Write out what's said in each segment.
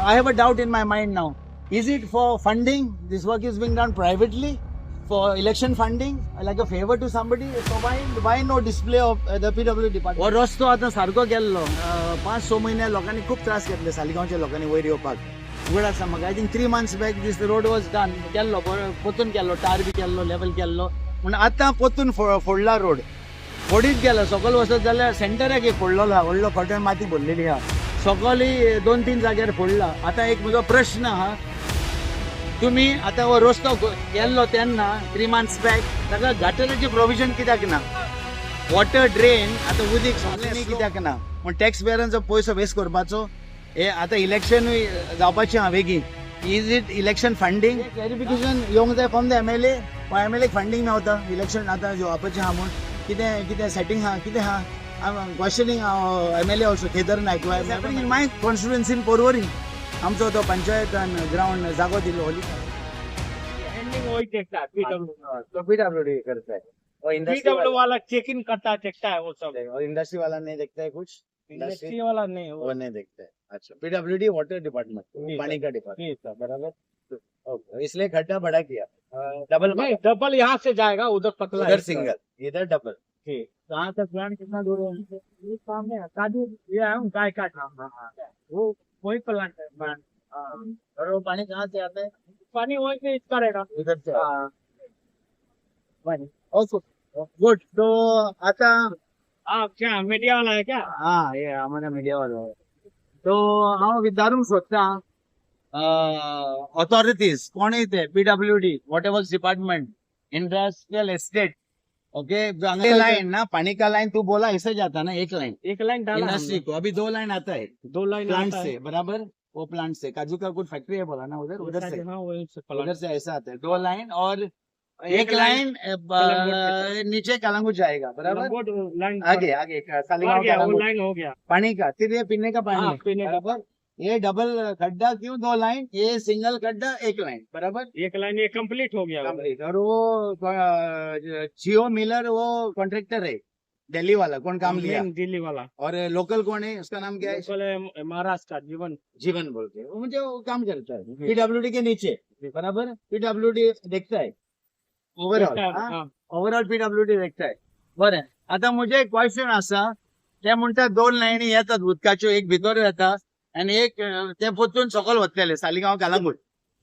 I have a doubt in my mind now. Is it for funding? This work is being done privately for election funding, like a favor to somebody. So why no display of the PWD department? और रस्तो आता सारको गेल्लो 5-6 महिने लोकांनी खूप त्रास घेतले सालिगांवच्या लोकांनी वयर येवपाक उगड आसा म्हाका I think 3 months back this road was done केल्लो पोतून केल्लो टार बी केल्लो लेवल केल्लो म्हण आतां पोतून फोडला रोड फोडीत गेलो सकयल वचत जाल्यार सेंटराक एक फोडलो व्हडलो फावट्यान माती भरलेली आहा सकयली 2-3 जाग्यार फोडला आतां एक म्हजो प्रश्न आहा तुम्ही आता हो रस्तो गेल्लो तेन्ना 3 months बॅक ताका गटराची प्रोविजन कित्याक ना वॉटर ड्रेन आता उदीक सगळें कित्याक ना म्हण टॅक्स पेयरांचो पयसो वेस्ट करपाचो हे आता इलेक्शनूय जावपाचें हा बेगीन is it election funding clarification येवंक जाय from the MLA MLA funding मेवता इलेक्शन आता जेवपाचें हा म्हण कितें सेटिंग हा कितें हा questioning MLA also Kedar Naik in my constituency in Porvorim आमचो तो पंचायत ग्राउंड जागो दिलो होली एंडिंग वही देखता है तो PWD करता है और PW वाला चेक इन करता देखता है वो सब और इंडस्ट्री वाला नहीं देखता है कुछ इंडस्ट्री वाला नहीं वो नहीं देखता है अच्छा PWD वाटर डिपार्टमेंट पानी का डिपार्टमेंट ठीक है बराबर ओके इसलिए खड्डा बड़ा किया डबल नहीं डबल यहाँ से जाएगा उधर पतला उधर सिंगल इधर डबल ठीक कहाँ तक प्लान कितना दूर है ये सामने है काजू ये है गाय का वो वही प्लांट है प्लांट और वो पानी कहाँ से आता है पानी वही से इसका रहेगा इधर से पानी गुड तो आता आप क्या मीडिया वाला है क्या हाँ ये हमारा मीडिया वाला है तो हांव विचारूंक सोदता ऑथॉरिटीज कोण ते PWD what ever department industrial estate okay line ना पानी का लाइन तू बोला ऐसे जाता ना एक लाइन डाला इंडस्ट्री को अभी 2 लाइन आता है 2 लाइन प्लांट से बराबर वो प्लांट से काजू का कुछ फैक्ट्री है बोला ना उधर से हाँ वही से उधर से ऐसा आता है 2 लाइन और एक लाइन नीचे कलंगुट जाएगा बराबर लाइन आगे सालिगांव कलंगुट लाइन हो गया पानी का फिर ये पीने का पानी हाँ, है, पीने का। बराबर ये डबल खड्डा क्यों 2 लाइन ये सिंगल खड्डा 1 लाइन बराबर एक लाइन ये कंप्लीट हो गया कंप्लीट और वो जियो मिलर वो कॉन्ट्रैक्टर है दिल्ली वाला कौन काम लिया दिल्ली वाला और लोकल कौन है उसका नाम क्या है लोकल है महाराष्ट्र का जीवन बोलते हैं वो मुझे वो काम करता है PWD के नीचे बराबर PWD देखता है ओव्हरऑल PWD देखता है बरं आता मुझे एक क्वेश्चन असा ते म्हणतात 2 लाईनी येतात उदकाच्यो एक भितर येता आणि एक ते पोतून सकयल वतलेले सालिगांव कलंगूट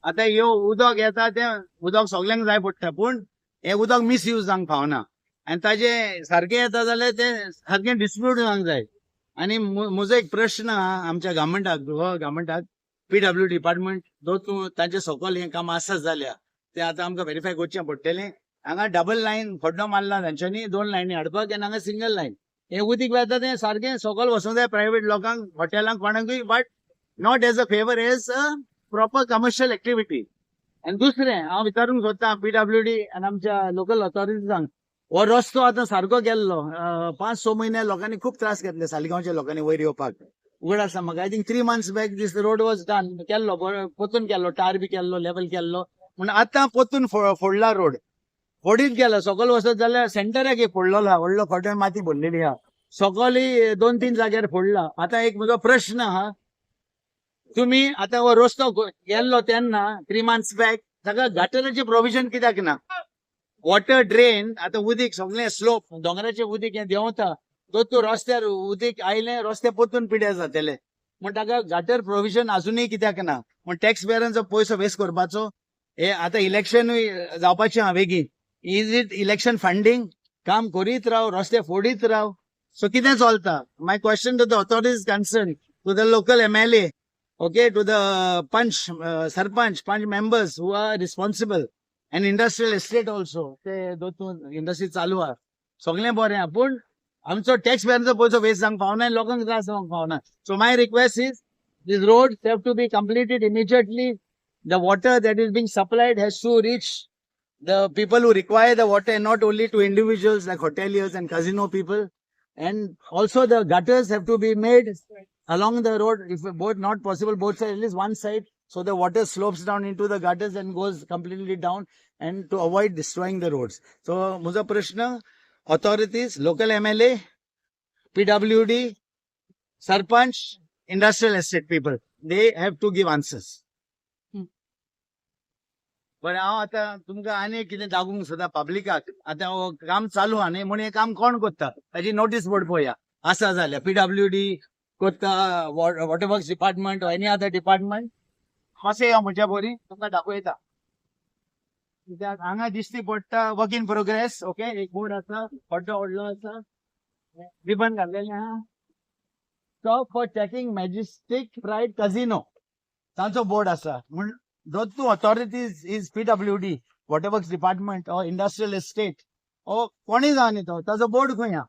आता ह्यो उदक येता ते उदक सगळ्यांक जाय पडटा पूण हे उदक मिसयूज जावंक फावना आणि ताजे सारखे येता जाल्यार ते सारखे डिस्प्यूट जावंक जाय आणि म्हजो एक प्रश्न आहा आमच्या गव्हर्मेंटाक PWD डिपार्टमेंट तूं ताचे सकयल हें काम आसा जाल्यार ते आता आमकां व्हेरीफाय करचें पडटलें हांगा डबल लायन खड्डो मारला तांच्यांनी 2 लायनी हाडपाक आनी हांगा सिंगल लायन हे उदीक वेता तें सारकें सकयल वचूंक जाय प्रायव्हेट लोकांक हॉटेलांक कोणाकूय but not as a favour as a proper commercial activity आनी दुसरें हांव विचारूंक सोदतां PWD आनी आमच्या लोकल ऑथॉरिटीजांक हो रस्तो आतां सारको गेल्लो 5-6 महिने लोकांनी खूब त्रास घेतले सालिगांवच्या लोकांनी वयर येवपाक उगड आसा म्हाका I think 3 months back this road was done केल्लो पोतून केल्लो टार बी केल्लो लेवल केल्लो म्हण आतां पोतून फोडला रोड फोडीत गेलो सकयल वचत जाल्यार सेंटराक एक फोडलो व्हडलो फावट्यान माती भरलेली आहा सकयली 2-3 जाग्यार फोडला आतां एक म्हजो प्रश्न आहा तुम्ही आता हो रस्तो गेल्लो तेन्ना 3 months बॅक ताका गटराची प्रोविजन कित्याक ना वॉटर ड्रेन आता उदीक सगळें स्लोप दोंगराचें उदीक हें देंवता तो रस्त्यार उदीक आयलें रस्ते पोतून पिड्यार जातले म्हण ताका गटर प्रोविजन अजूनय कित्याक ना म्हण टॅक्स पेयरांचो पयसो वेस्ट करपाचो हे आता इलेक्शनूय जावपाचें हा बेगीन इज इट इलेक्शन फंडिंग काम करीत राव रस्ते फोडीत राव सो कितें चलता my question to the authorities concern to the local MLA okay to the sarpanch members who are responsible and industrial estate also ते दोतून इंडस्ट्री चालू आहा सगळें बरें आहा पूण आमचो टॅक्स पेयरांचो पयसो वेस्ट जावंक पावना आनी लोकांक त्रास जावंक पावना so my request is these roads have to be completed immediately the water that is being supplied has to reach the people who require the water and not only to individuals like hoteliers and casino people and also the gutters have to be made along the road if both not possible both sides at least one side so the water slopes down into the gutters and goes completely down and to avoid destroying the roads so muza prashna authorities local MLA PWD sarpanch industrial estate people. They have to give answers. पण हांव आतां तुमकां आनी कितें दाखोवंक सोदता पब्लिकाक आतां हो काम चालू आहा न्ही म्हणून हें काम कोण कोत्ता ताजी नोटीस बोर्ड पळोवया आसा जाल्यार PWD कोत्ता water works department any other department कशें या म्हज्या बरी तुमकां दाखयता कित्याक हांगा दिश्टी पडटा वर्क इन प्रोग्रेस ओके एक बोर्ड आसा व्हडलो व्हडलो आसा रिबन घातलेलें आहा stop for checking majestic pride casino तांचो बोर्ड आसा म्हण those two authorities is PWD, Water Works Department or Industrial Estate or कोणी जावनी तो ताजो बोर्ड खंय हा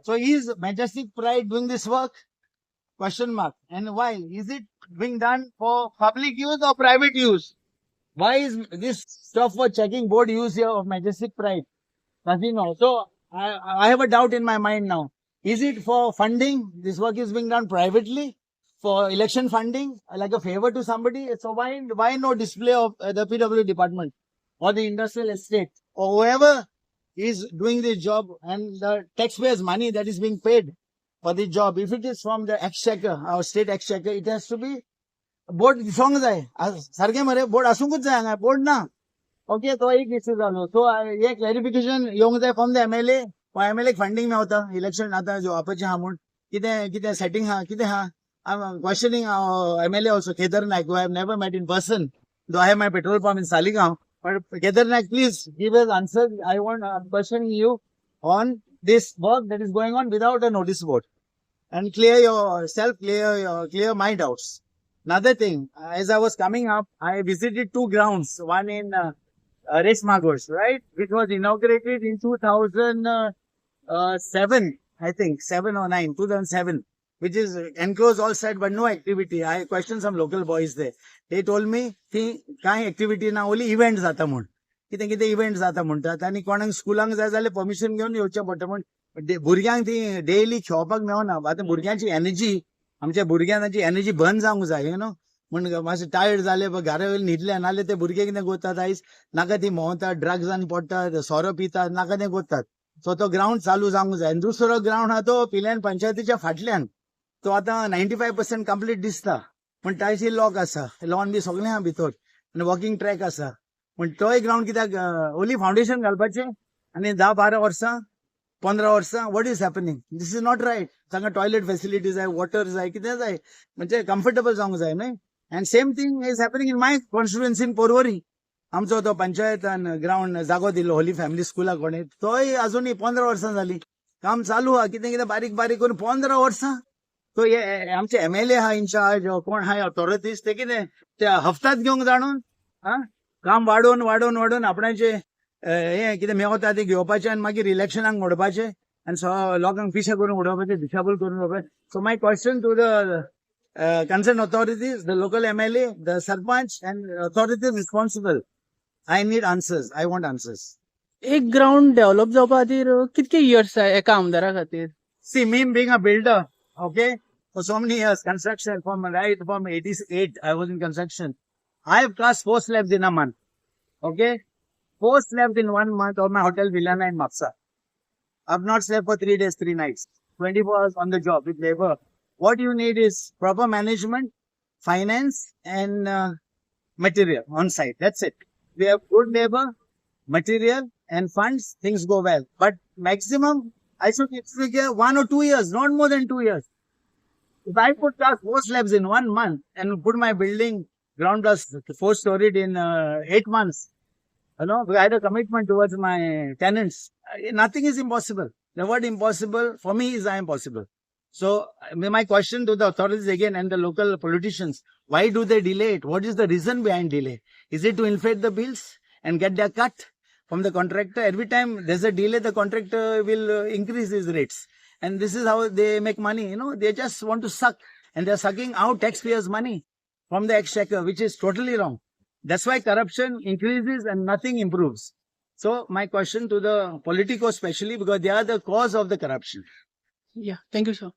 so is Majestic Pride doing this work question mark and why is it being done for public use or private use why is this stuff for checking board use here of Majestic Pride casino so I have a doubt in my mind now is it for funding this work is being done privately for election funding, like a favor to somebody. So why no display of the PW department or the industrial estate or whoever is doing this job and the taxpayers' money that is being paid for the job. If it is from the exchequer, our state exchequer, it has to be board song जाय सारखे मरे board आसूंकूच जाय हांगा board ना okay तो एक issue जालो so हे क्लॅरिफिकेशन येवंक जाय from the MLA MLA funding मेवता इलेक्शन आतां जोवापाचें आहा म्हूण कितें सेटिंग आहा कितें आहा I'm questioning our MLA also, Kedar Naik, who I have never met in person, though I have my petrol pump in Saligaon. But Kedar Naik, please give us answers. I'm questioning you on this work that is going on without a notice board. And clear yourself, clear my doubts. Another thing, as I was coming up, I visited two grounds. One in Race Magos, right? Which was inaugurated in 2007, I think, 2007. Which is enclosed all side but no activity. I questioned some local boys there. They told me की काय activity ना only event जाता म्हूण कितें event जाता म्हणटात आनी कोणाक स्कुलांक जाय जाल्यार परमिशन घेवन येवचें पडटा म्हण भुरग्यांक ती डेली खेळपाक मेळना आतां भुरग्यांची एनर्जी आमच्या भुरग्यांची एनर्जी बंद जावंक जाय यू नो म्हण मातशें टायर्ड जाले घरा वयले न्हिदले नाल्यार ते भुरगे कितें करतात आयज नाका ती भोंवतात ड्रग्जान पडटात सोरो पितात नाका तें करतात सो तो ग्राउंड चालू जावंक जाय दुसरो ग्राउंड आहा तो पिल्यान पंचायतीच्या फाटल्यान तो आता 95% कंप्लीट दिसता पण तायची लॉक आसा लॉन बी सगळें आहा भितर आनी वॉकिंग ट्रॅक आसा पण तोय ग्राउंड कित्याक ओन्ली फावंडेशन घालपाचें आनी 10-12 वर्सां 15 वर्सां what is happening this is not right तांकां टॉयलेट फेसिलिटी जाय वॉटर जाय कितें जाय म्हणजे कम्फर्टेबल जावंक जाय न्हय and same thing is happening in my constituency in Porvorim आमचो तो पंचायतान ग्राउंड जागो दिलो होली फॅमिली स्कुला कोणें तोय आजुनी 15 वर्सां जालीं काम चालू आहा कितें बारीक बारीक करून 15 वर्सां तो हे आमचे MLA आहा इन्चार्ज कोण आहा ऑथॉरिटीज ते कितें ते हफ्तात घेवंक जाणून काम वाडोवन आपणाचे हे कितें मेवता ते घेवपाचें आनी मागीर इलेक्शनाक मोडपाचें आनी लोकांक पिशे करून उडोवपाचें दिशाभूल करून उडोवपाचें so my question to the concern authorities the local MLA the sarpanch and authorities responsible I need answers I want answers एक ग्राउंड डेव्हलप जावपा खातीर कितके इयर्स जाय एका आमदारा खातीर see me being a builder okay for so many years construction from 88 I was in construction I have cast 4 slabs in a month okay 4 slabs in 1 month on my hotel Villana in Mapsa I've not slept for 3 days 3 nights 24 hours on the job with labor what you need is proper management finance and material on site that's it we have good labor material and funds things go well but maximum I should get 1 or 2 years, not more than 2 years. If I put 4 slabs in 1 month and put my building ground plus 4-storied in 8 months, you know, I had a commitment towards my tenants. Nothing is impossible. The word impossible for me is I am possible. So my question to the authorities again and the local politicians, why do they delay it? What is the reason behind delay? Is it to inflate the bills and get their cut from the contractor? Every time there's a delay, the contractor will increase his rates. And this is how they make money, you know. They just want to suck. And they're sucking out taxpayers' money from the exchequer, which is totally wrong. That's why corruption increases and nothing improves. So my question to the politicos especially, because they are the cause of the corruption. Yeah, thank you, sir.